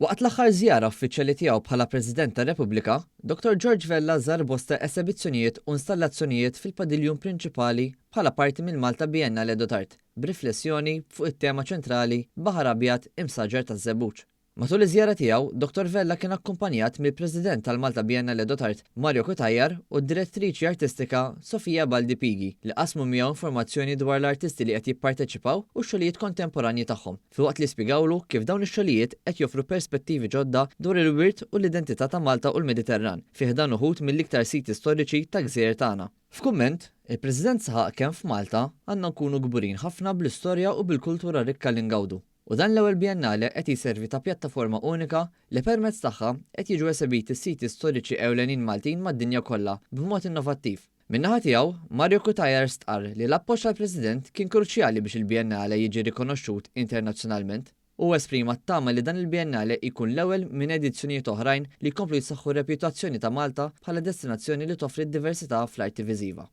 Waqt l-aħħar żjara uffiċjali tiegħu bħala President tar-Repubblika, Dr. George Vella żar bosta esebizzjonijiet u installazzjonijiet fil-padiljun prinċipali bħala parti mill-Malta Biennale d'Art, b'riflessjoni fuq it-tema ċentrali Baħar Abjad imsaġġer taż-żebbuġ. Matul iż-żjara tiegħu, Dr. Vella kien akkumpanjat mill-President tal-Malta Biennale d'Art Mario Kutajjar u d-Direttriċi Artistika Sofija Baldi Pigi li qasmu miegħu informazzjoni dwar l-artisti li qed jipparteċipaw u x-xogħlijiet kontemporanji tagħhom, filwaqt li spjegawlu kif dawn ix-xogħlijiet qed joffru perspettivi ġodda dwar il-wirt u l-identità ta' Malta u l-Mediterran, fih dan uħud mill-iktar siti storiċi ta' gżejjer tagħna. F'kumment, il-President saħaq kemm f'Malta għandna nkunu kburin ħafna bl-istorja u bil-kultura rikka li ngawdu. U dan l-ewwel Biennale qed jiservi ta' pjattaforma unika li permezz tagħha qed jiġu esebiti s-siti storiċi ewlenin Maltin mad-dinja kollha b'mod innovattiv. Min-naħa tiegħu, Mario Kutajjar stqarr li l-appoġġ tal-President kien kruċjali biex il-Biennale jiġi rikonoxxut internazzjonalment u esprima t-tama li dan il-Biennale jkun l-ewwel minn edizzjonijiet oħrajn li jkomplu jsaħħu r-reputazzjoni ta' Malta bħala destinazzjoni li toffri d-diversità fl-arti viżiva.